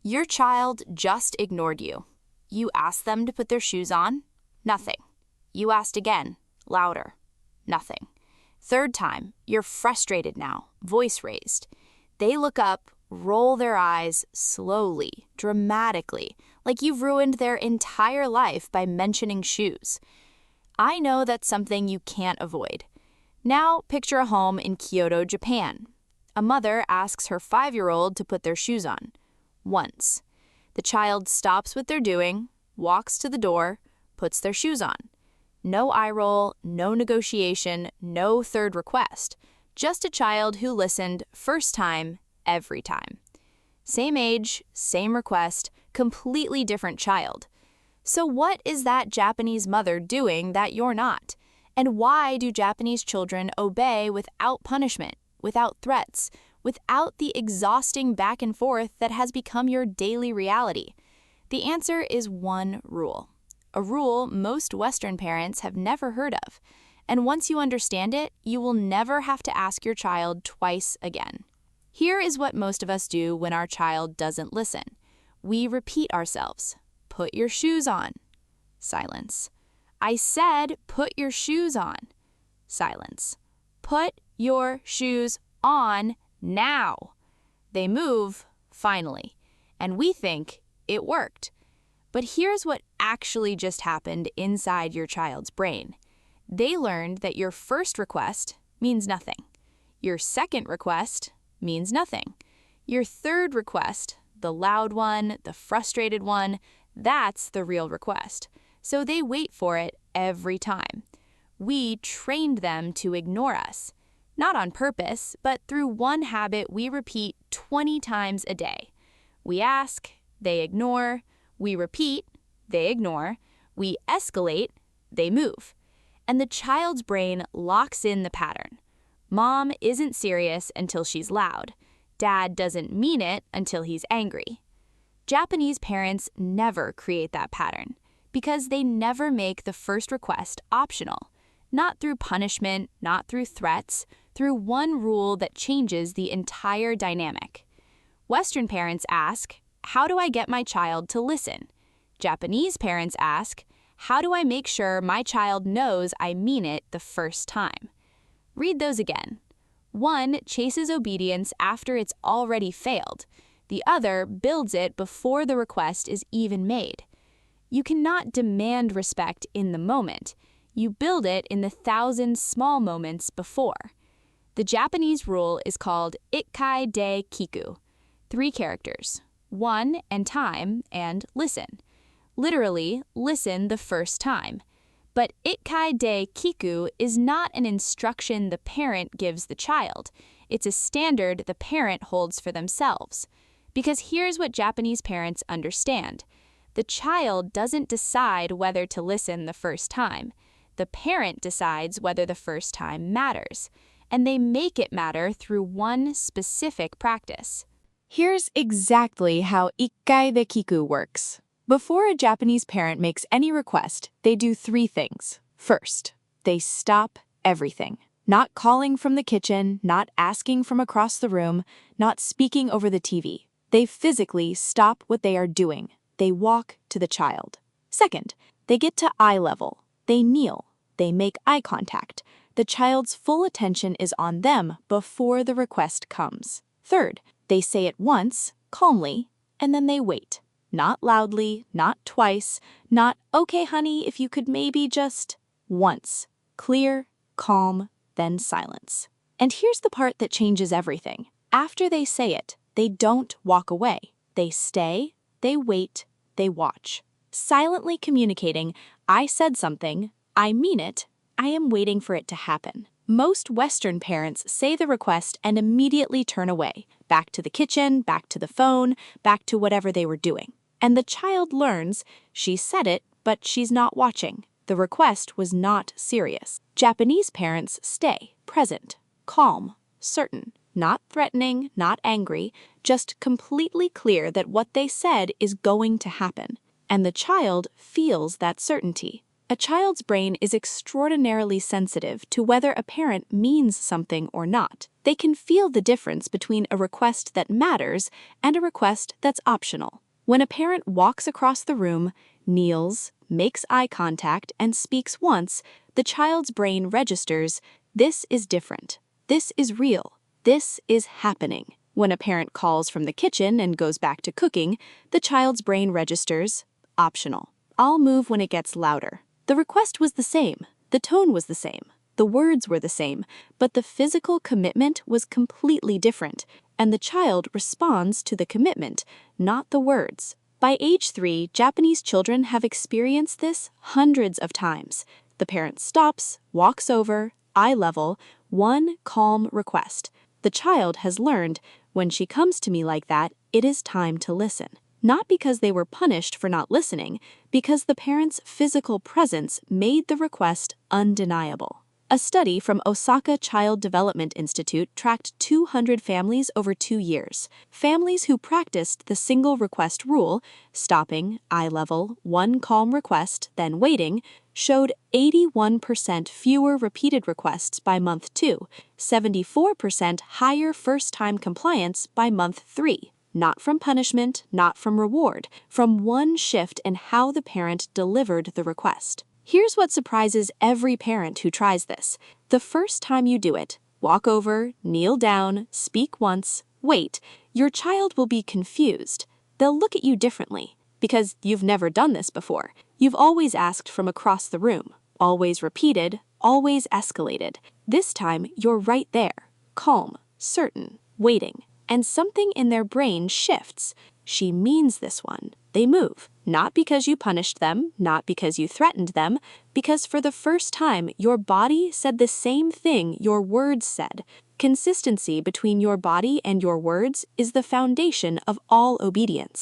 Your child just ignored you. You asked them to put their shoes on? Nothing. You asked again, louder. Nothing. Third time, you're frustrated now, voice raised. They look up, roll their eyes slowly, dramatically, like you've ruined their entire life by mentioning shoes. I know that's something you can't avoid. Now picture a home in Kyoto, Japan. A mother asks her 5-year-old to put their shoes on. Once. The child stops what they're doing, walks to the door, puts their shoes on. No eye roll, no negotiation, no third request. Just a child who listened first time, every time. Same age, same request, completely different child. So what is that Japanese mother doing that you're not? And why do Japanese children obey without punishment, without threats, without the exhausting back and forth that has become your daily reality? The answer is one rule. A rule most Western parents have never heard of. And once you understand it, you will never have to ask your child twice again. Here is what most of us do when our child doesn't listen. We repeat ourselves. Put your shoes on. Silence. I said, put your shoes on. Silence. Put your shoes on now. They move, finally, and we think it worked. But here's what actually just happened inside your child's brain. They learned that your first request means nothing. Your second request means nothing. Your third request, the loud one, the frustrated one, that's the real request. So they wait for it every time. We trained them to ignore us. Not on purpose, but through one habit we repeat 20 times a day. We ask, they ignore. We repeat, they ignore. We escalate, they move. And the child's brain locks in the pattern. Mom isn't serious until she's loud. Dad doesn't mean it until he's angry. Japanese parents never create that pattern because they never make the first request optional. Not through punishment, not through threats, through one rule that changes the entire dynamic. Western parents ask, how do I get my child to listen? Japanese parents ask, how do I make sure my child knows I mean it the first time? Read those again. One chases obedience after it's already failed. The other builds it before the request is even made. You cannot demand respect in the moment. You build it in the 1,000 small moments before. The Japanese rule is called Ikkai de Kiku. 3 characters. 1 and time and listen. Literally, listen the first time. But Ikkai de Kiku is not an instruction the parent gives the child. It's a standard the parent holds for themselves. Because here's what Japanese parents understand. The child doesn't decide whether to listen the first time. The parent decides whether the first time matters. And they make it matter through one specific practice. Here's exactly how Ikkai de Kiku works. Before a Japanese parent makes any request, they do 3 things. First, they stop everything. Not calling from the kitchen, not asking from across the room, not speaking over the TV. They physically stop what they are doing. They walk to the child. Second, they get to eye level. They kneel. They make eye contact. The child's full attention is on them before the request comes. Third, they say it once, calmly, and then they wait. Not loudly, not twice, not, okay, honey, if you could maybe just once. Clear, calm, then silence. And here's the part that changes everything. After they say it, they don't walk away. They stay, they wait, they watch. Silently communicating, I said something, I mean it, I am waiting for it to happen. Most Western parents say the request and immediately turn away. Back to the kitchen, back to the phone, back to whatever they were doing. And the child learns, she said it, but she's not watching. The request was not serious. Japanese parents stay present, calm, certain, not threatening, not angry, just completely clear that what they said is going to happen. And the child feels that certainty. A child's brain is extraordinarily sensitive to whether a parent means something or not. They can feel the difference between a request that matters and a request that's optional. When a parent walks across the room, kneels, makes eye contact, and speaks once, the child's brain registers, "This is different. This is real. This is happening." When a parent calls from the kitchen and goes back to cooking, the child's brain registers, "Optional. I'll move when it gets louder." The request was the same, the tone was the same, the words were the same, but the physical commitment was completely different, and the child responds to the commitment, not the words. By age 3, Japanese children have experienced this hundreds of times. The parent stops, walks over, eye level, one calm request. The child has learned, when she comes to me like that, it is time to listen. Not because they were punished for not listening, because the parent's physical presence made the request undeniable. A study from Osaka Child Development Institute tracked 200 families over 2 years. Families who practiced the single request rule, stopping, eye level, one calm request, then waiting, showed 81% fewer repeated requests by month 2, 74% higher first-time compliance by month 3. Not from punishment, not from reward, from one shift in how the parent delivered the request. Here's what surprises every parent who tries this. The first time you do it, walk over, kneel down, speak once, wait, your child will be confused. They'll look at you differently, because you've never done this before. You've always asked from across the room, always repeated, always escalated. This time, you're right there, calm, certain, waiting. And something in their brain shifts. She means this one. They move. Not because you punished them, not because you threatened them, because for the first time, your body said the same thing your words said. Consistency between your body and your words is the foundation of all obedience.